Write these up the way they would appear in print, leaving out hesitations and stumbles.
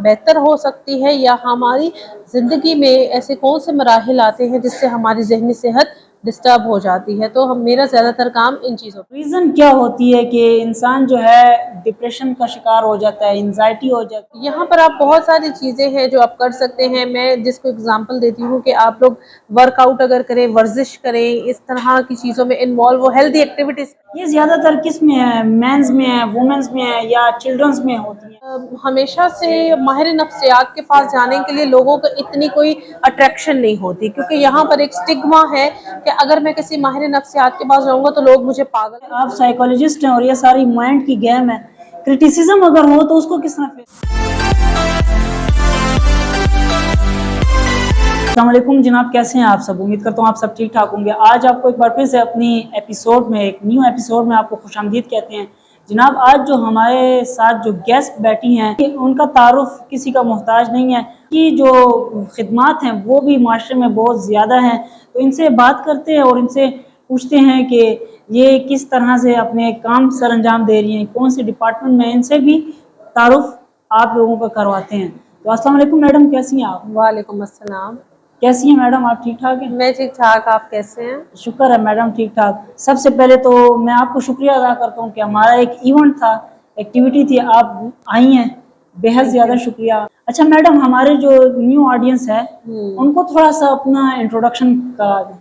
बेहतर हो सकती है या हमारी ज़िंदगी में ऐसे कौन से मराहिल आते हैं जिससे हमारी ज़हनी सेहत डिस्टर्ब हो जाती है। तो हम मेरा ज़्यादातर काम इन चीज़ों पे। रीज़न क्या होती है कि इंसान जो है डिप्रेशन का शिकार हो जाता है, एंजाइटी हो जाती है? यहाँ पर आप बहुत सारी चीज़ें हैं जो आप कर सकते हैं। मैं जिसको एग्ज़ाम्पल देती हूँ कि आप लोग वर्कआउट अगर करें, वर्जिश करें, इस तरह की चीज़ों में इन्वॉल्व हो, हेल्दी एक्टिविटीज़। ये ज़्यादातर किस में है? मेंस में है, वुमेन्स में है या चिल्ड्रंस में होती है? हमेशा से माहिर नफ्सियात के पास जाने के लिए लोगों को इतनी कोई अट्रैक्शन नहीं होती, क्योंकि यहाँ पर एक स्टिग्मा है कि अगर मैं किसी माहिर नफ्सियात के पास जाऊँगा तो लोग मुझे पागल। आप साइकोलॉजिस्ट हैं और ये सारी माइंड की गेम है। क्रिटिसिज्म अगर हो तो उसको किस तरह फेस? अस्सलाम वालेकुम जनाब, कैसे हैं आप सब? उम्मीद करता हूँ आप सब ठीक ठाक होंगे। आज आपको एक बार फिर से अपनी एपिसोड में, एक न्यू एपिसोड में आपको खुशामदीद कहते हैं। जनाब, आज जो हमारे साथ जो गेस्ट बैठी हैं उनका तारुफ किसी का मोहताज नहीं है, कि जो खिदमात हैं वो भी माशरे में बहुत ज़्यादा हैं। तो इनसे बात करते हैं और इनसे पूछते हैं कि ये किस तरह से अपने काम सर अंजाम दे रही हैं, कौन से डिपार्टमेंट में, इनसे भी तारुफ आप लोगों का करवाते हैं। तो अस्सलाम वालेकुम मैडम, कैसी हैं आप? वालेकुम अस्सलाम। कैसी हैं मैडम, आप ठीक ठाक हैं? मैं ठीक ठाक, आप कैसे हैं? शुक्र है मैडम, ठीक ठाक। सबसे पहले तो मैं आपको शुक्रिया अदा करता हूँ कि हमारा एक इवेंट था, एक्टिविटी थी, आप आई हैं, बेहद ज़्यादा शुक्रिया। अच्छा मैडम, हमारे जो न्यू ऑडियंस है उनको थोड़ा सा अपना इंट्रोडक्शन करा दें।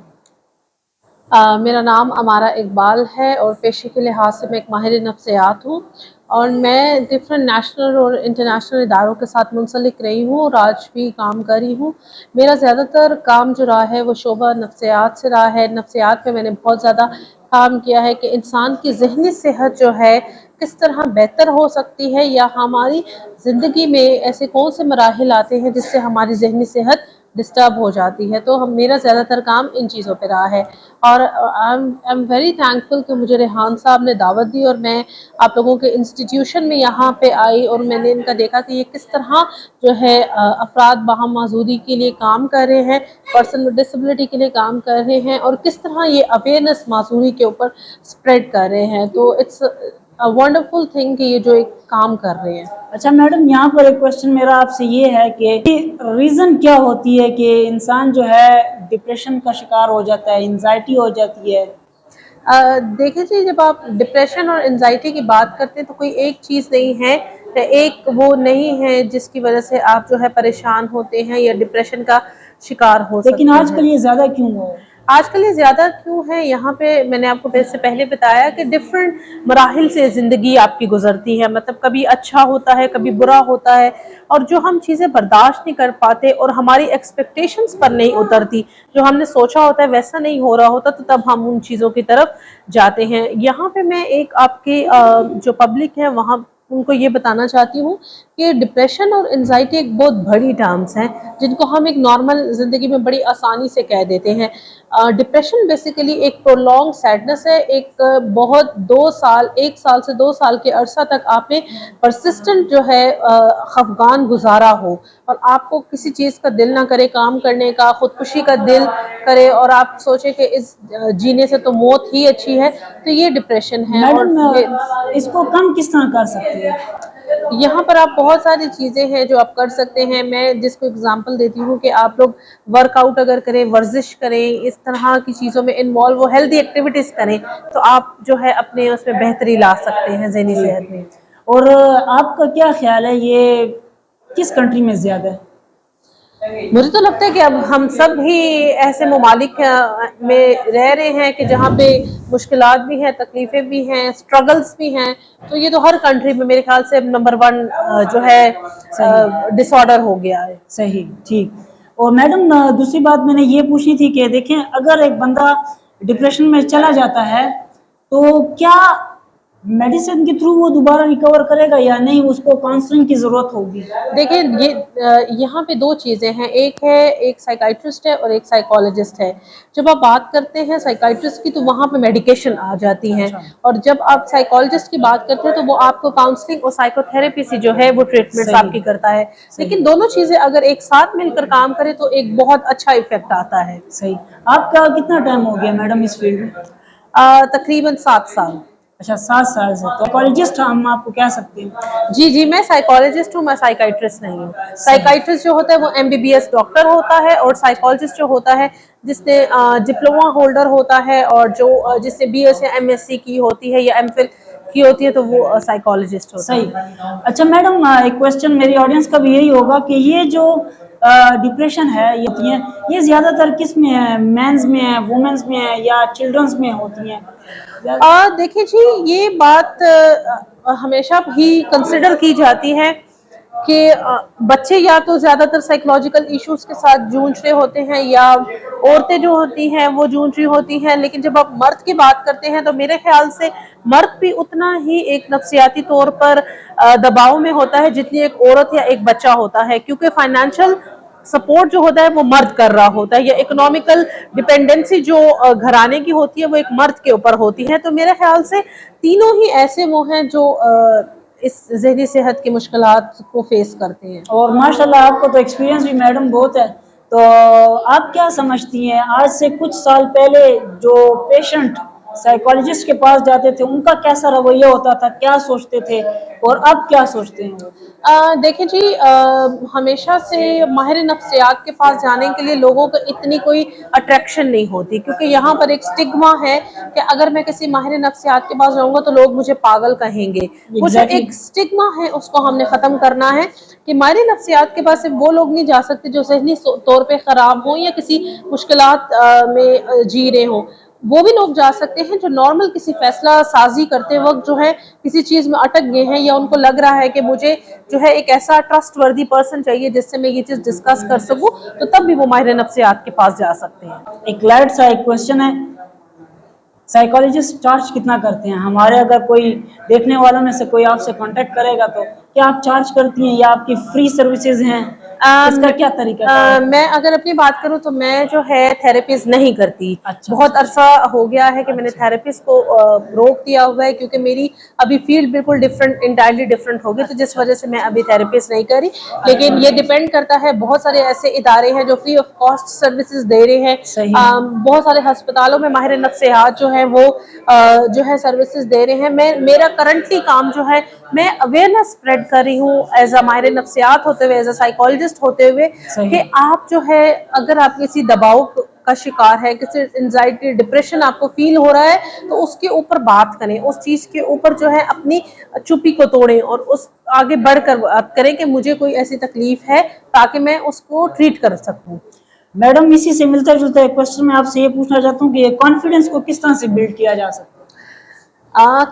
मेरा नाम अमारा इकबाल है और पेशे के लिहाज से मैं एक माहिर नफ्सियात हूँ और मैं डिफरेंट नेशनल और इंटरनेशनल इदारों के साथ मुंसलिक रही हूँ और आज भी काम कर रही हूँ। मेरा ज़्यादातर काम जो रहा है वो शोबा नफ्सियात से रहा है। नफ्सियात पे मैंने बहुत ज़्यादा काम किया है कि इंसान की ज़हनी सेहत जो है किस तरह बेहतर हो सकती है या हमारी ज़िंदगी में ऐसे कौन से मराहिल आते हैं जिससे हमारी ज़हनी सेहत डिस्टर्ब हो जाती है। तो हम मेरा ज़्यादातर काम इन चीज़ों पे रहा है और आई एम वेरी थैंकफुल कि मुझे रेहान साहब ने दावत दी और मैं आप लोगों के इंस्टीट्यूशन में यहाँ पे आई और मैंने इनका देखा कि ये किस तरह जो है अफराद बाहम मौजूदी के लिए काम कर रहे हैं, पर्सन विद डिसेबिलिटी के लिए काम कर रहे हैं और किस तरह ये अवेयरनेस मासूरी के ऊपर स्प्रेड कर रहे हैं। तो इट्स अ वंडरफुल थिंग कि ये जो एक काम कर रहे हैं। अच्छा मैडम, यहाँ पर एक क्वेश्चन मेरा आपसे ये है कि रीज़न क्या होती है कि इंसान जो है डिप्रेशन का शिकार हो जाता है, एंजाइटी हो जाती है? देखिए जी, जब आप डिप्रेशन और एंजाइटी की बात करते हैं तो कोई एक चीज़ नहीं है, एक वो नहीं है जिसकी वजह से आप जो है परेशान होते हैं या डिप्रेशन का शिकार हो लेकिन सकते आजकल हैं। ये ज़्यादा क्यों हो? आजकल ये ज़्यादा क्यों है, यहाँ पे मैंने आपको इससे पहले बताया कि डिफरेंट मराहिल से ज़िंदगी आपकी गुजरती है। मतलब कभी अच्छा होता है, कभी बुरा होता है और जो हम चीज़ें बर्दाश्त नहीं कर पाते और हमारी एक्सपेक्टेशंस पर नहीं उतरती, जो हमने सोचा होता है वैसा नहीं हो रहा होता, तो तब हम उन चीज़ों की तरफ जाते हैं। यहाँ पे मैं एक आपकी जो पब्लिक है वहाँ उनको ये बताना चाहती हूँ कि डिप्रेशन और एंजाइटी एक बहुत बड़ी टर्म्स हैं जिनको हम एक नॉर्मल ज़िंदगी में बड़ी आसानी से कह देते हैं। डिप्रेशन बेसिकली एक प्रोलॉन्ग सैडनेस है, एक बहुत 2 साल, 1 साल से 2 साल के अरसा तक आपने परसिस्टेंट जो है खफगान गुजारा हो और आपको किसी चीज़ का दिल ना करे काम करने का, खुदकुशी का दिल करे और आप सोचे कि इस जीने से तो मौत ही अच्छी है, तो ये डिप्रेशन है। और मैडम, इसको कम किस तरह कर सकते हैं? यहाँ पर आप बहुत सारी चीज़ें हैं जो आप कर सकते हैं। मैं जिसको एग्ज़ाम्पल देती हूँ कि आप लोग वर्कआउट अगर करें, वर्जिश करें, इस तरह की चीज़ों में इन्वॉल्व हो, हेल्दी एक्टिविटीज़ करें, तो आप जो है अपने उसमें बेहतरी ला सकते हैं ज़हनी सेहत में। और आपका क्या ख्याल है, ये किस कंट्री में ज़्यादा है? मुझे तो लगता है कि अब हम सब ही ऐसे ममालिक में रह रहे हैं कि जहाँ पे मुश्किलात भी हैं, तकलीफ़ें भी हैं, स्ट्रगल्स भी हैं, तो ये तो हर कंट्री में मेरे ख्याल से नंबर 1 जो है डिसऑर्डर हो गया है। सही, ठीक। और मैडम, दूसरी बात मैंने ये पूछी थी कि देखें, अगर एक बंदा डिप्रेशन में चला जाता है तो क्या मेडिसिन के थ्रू वो दोबारा रिकवर करेगा या नहीं, उसको काउंसलिंग की ज़रूरत होगी? देखिए ये यहाँ पे 2 चीज़ें हैं, एक है एक साइकियाट्रिस्ट है और एक साइकोलॉजिस्ट है। जब आप बात करते हैं साइकियाट्रिस्ट की तो वहाँ पे मेडिकेशन आ जाती हैं और जब आप साइकोलॉजिस्ट की बात करते हैं तो वो आपको काउंसलिंग और साइकोथेरेपी से जो है वो ट्रीटमेंट्स आपकी करता है। लेकिन दोनों चीज़ें अगर एक साथ मिलकर काम करें तो एक बहुत अच्छा इफ़ेक्ट आता है। सही। आपका कितना टाइम हो गया मैडम इस फील्ड में? तकरीबन 7 साल। अच्छा, 7 साल से। तो साइकोलॉजिस्ट हम आपको कह सकते हैं। जी जी, मैं साइकोलॉजिस्ट हूँ, मैं साइकाइट्रिस्ट नहीं हूँ। सही। साइकाइट्रिस्ट जो होता है वो एमबीबीएस डॉक्टर होता है, और साइकोलॉजिस्ट जो होता है जिसने डिप्लोमा होल्डर होता है, और जो जिसने बीएस या एमएससी की होती है या एमफिल की होती है, तो वो साइकोलॉजिस्ट होता सही। है। अच्छा मैडम, एक क्वेश्चन मेरी ऑडियंस का भी यही होगा कि ये जो डिप्रेशन है ये होती है, ये ज्यादातर किस में है? मेंस में है, वुमेन्स में है, या चिल्ड्रंस में होती है? देखिए जी, ये बात हमेशा ही कंसिडर की जाती है कि बच्चे या तो ज़्यादातर साइकोलॉजिकल इश्यूज के साथ जूझ रहे होते हैं, या औरतें जो होती हैं वो जूझ रही होती हैं। लेकिन जब आप मर्द की बात करते हैं तो मेरे ख्याल से मर्द भी उतना ही एक नफ्सियाती तौर पर दबाव में होता है जितनी एक औरत या एक बच्चा होता है, क्योंकि फाइनेंशियल सपोर्ट जो होता है वो मर्द कर रहा होता है, या इकोनॉमिकल डिपेंडेंसी जो घराने की होती है वो एक मर्द के ऊपर होती है। तो मेरे ख्याल से तीनों ही ऐसे वो हैं जो इस ज़हनी सेहत की मुश्किलात को फेस करते हैं। और माशाल्लाह आपको तो एक्सपीरियंस भी मैडम बहुत है। तो आप क्या समझती हैं, आज से कुछ साल पहले जो पेशेंट साइकोलॉजिस्ट के पास जाते थे उनका कैसा रवैया होता था, क्या सोचते थे, और अब क्या सोचते हैं वो? देखिए जी, हमेशा से माहिर नफ्सियात के पास जाने के लिए लोगों को इतनी कोई अट्रैक्शन नहीं होती, क्योंकि यहाँ पर एक स्टिग्मा है कि अगर मैं किसी माहिर नफ्सियात के पास जाऊंगा तो लोग मुझे पागल कहेंगे। वो जो एग्जैक्टली। एक स्टिग्मा है उसको हमने ख़त्म करना है कि माहिर नफ्सियात के पास सिर्फ वो लोग नहीं जा सकते जो ज़हनी तौर पे ख़राब हों या किसी मुश्किलात में जी रहे हों। वो भी लोग जा सकते हैं जो नॉर्मल किसी फैसला साजी करते वक्त जो है किसी चीज़ में अटक गए हैं, या उनको लग रहा है कि मुझे जो है एक ऐसा ट्रस्ट वर्दी पर्सन चाहिए जिससे मैं ये चीज़ डिस्कस कर सकूं, तो तब भी वो माहिर नफ्सियात के पास जा सकते हैं। एक लाइट सा एक क्वेश्चन है, साइकोलॉजिस्ट चार्ज कितना करते हैं? हमारे अगर कोई देखने वालों में से कोई आपसे कांटेक्ट करेगा तो क्या आप चार्ज करती हैं, या आपकी फ्री सर्विसेज हैं? इसका क्या तरीका है? मैं अगर अपनी बात करूं तो मैं जो है थेरेपीज नहीं करती। अच्छा। बहुत अरसा हो गया है कि मैंने थेरेपीज को रोक दिया हुआ है, क्योंकि मेरी अभी फील्ड बिल्कुल डिफरेंट, इंटायरली डिफरेंट होगी, तो जिस वजह से मैं अभी थेरेपीज नहीं करी। लेकिन ये डिपेंड करता है, बहुत सारे ऐसे इदारे हैं जो फ्री ऑफ कॉस्ट सर्विसेज दे रहे हैं। सही। बहुत सारे अस्पतालों में माहिर नफ्सियात जो है वो जो है सर्विसेज दे रहे हैं। मेरा करंटली काम जो है, मैं अवेयरनेस स्प्रेड कर रही हूँ एज अ माहिर नफ्सियात होते हुए, एज अ साइकोलॉजिस्ट होते हुए, कि आप जो है अगर आप किसी दबाव का शिकार है, किसी एंजाइटी डिप्रेशन आपको फील हो रहा है, तो उसके ऊपर बात करें, उस चीज़ के ऊपर जो है अपनी चुप्पी को तोड़ें और उस आगे बढ़कर बात करें कि मुझे कोई ऐसी तकलीफ है, ताकि मैं उसको ट्रीट कर सकूं। मैडम, इसी से मिलता जुलता एक क्वेश्चन मैं आपसे ये पूछना चाहता हूँ कि कॉन्फिडेंस को किस तरह से बिल्ड किया जा सकता है?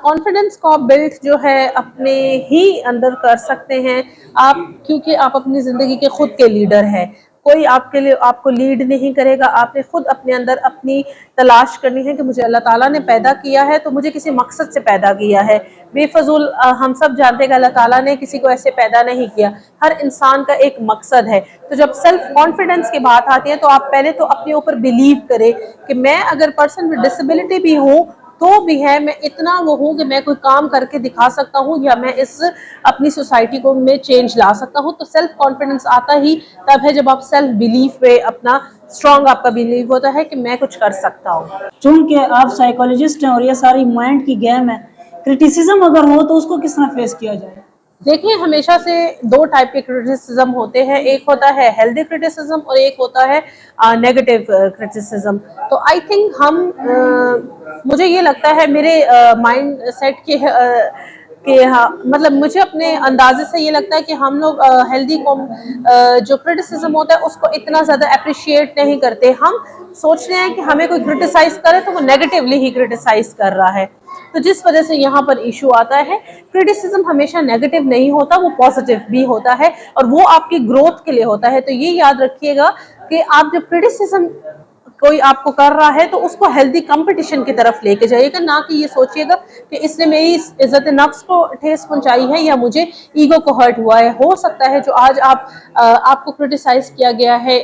कॉन्फिडेंस को आप बिल्ड जो है अपने ही अंदर कर सकते हैं आप, क्योंकि आप अपनी ज़िंदगी के खुद के लीडर हैं। कोई आपके लिए आपको लीड नहीं करेगा। आपने खुद अपने अंदर अपनी तलाश करनी है कि मुझे अल्लाह ताला ने पैदा किया है तो मुझे किसी मकसद से पैदा किया है। बेफजूल हम सब जानते हैं कि अल्लाह ताला ने किसी को ऐसे पैदा नहीं किया। हर इंसान का एक मकसद है। तो जब सेल्फ कॉन्फिडेंस की बात आती है तो आप पहले तो अपने ऊपर बिलीव करें कि मैं अगर पर्सन विद डिसेबिलिटी भी हूँ तो भी है, मैं इतना वो हूँ कि मैं कोई काम करके दिखा सकता हूँ, या मैं इस अपनी सोसाइटी को में चेंज ला सकता हूँ। तो सेल्फ कॉन्फिडेंस आता ही तब है जब आप सेल्फ बिलीफ पे अपना स्ट्रॉन्ग आपका बिलीव होता है कि मैं कुछ कर सकता हूँ। चूंकि आप साइकोलॉजिस्ट हैं और ये सारी माइंड की गेम है, क्रिटिसिज्म अगर हो तो उसको किस तरह फेस किया जाए? देखिए, हमेशा से दो टाइप के क्रिटिसिज्म होते हैं, एक होता है हेल्दी क्रिटिसिज्म और एक होता है नेगेटिव क्रिटिसिज्म। तो आई थिंक मुझे ये लगता है मेरे माइंड सेट के हाँ, मतलब मुझे अपने अंदाजे से ये लगता है कि हम लोग हेल्दी को जो क्रिटिसिज्म होता है उसको इतना ज़्यादा अप्रिशिएट नहीं करते। हम सोच रहे हैं कि हमें कोई क्रिटिसाइज करे तो वो नेगेटिवली ही क्रिटिसाइज कर रहा है, तो जिस वजह से यहाँ पर इशू आता है। क्रिटिसिज्म हमेशा नेगेटिव नहीं होता, वो पॉजिटिव भी होता है और वो आपकी ग्रोथ के लिए होता है। तो ये याद रखिएगा कि आप जब क्रिटिसिज्म कोई आपको कर रहा है तो उसको हेल्दी कंपटीशन की तरफ लेके जाइएगा, ना कि ये सोचिएगा कि इसने मेरी इज्जत नफ्स को ठेस पहुंचाई है या मुझे ईगो को हर्ट हुआ है। हो सकता है जो आज आपको क्रिटिसाइज किया गया है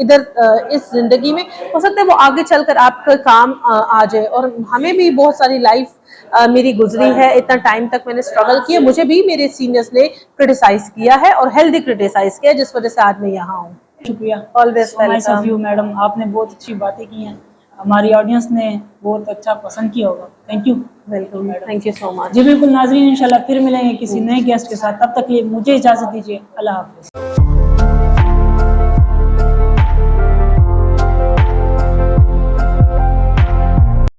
इधर इस जिंदगी में, हो सकता है वो आगे चलकर आपका काम आ जाए। और हमें भी बहुत सारी लाइफ मेरी गुजरी है, इतना टाइम तक मैंने स्ट्रगल किया, मुझे भी मेरे सीनियर्स ने क्रिटिसाइज किया है और हेल्दी क्रिटिसाइज किया, जिस वजह से आज मैं यहाँ हूँ। शुक्रिया। Always so nice of welcome. You madam, आपने बहुत अच्छी बातें की हैं। हमारी ऑडियंस ने बहुत अच्छा पसंद किया होगा। Thank you. Welcome, thank you so much. जी बिल्कुल नाज़रीन, इंशाल्लाह फिर मिलेंगे किसी नए गेस्ट के साथ। तब तक के लिए मुझे इजाज़त दीजिए। अल्लाह हाफ़िज़।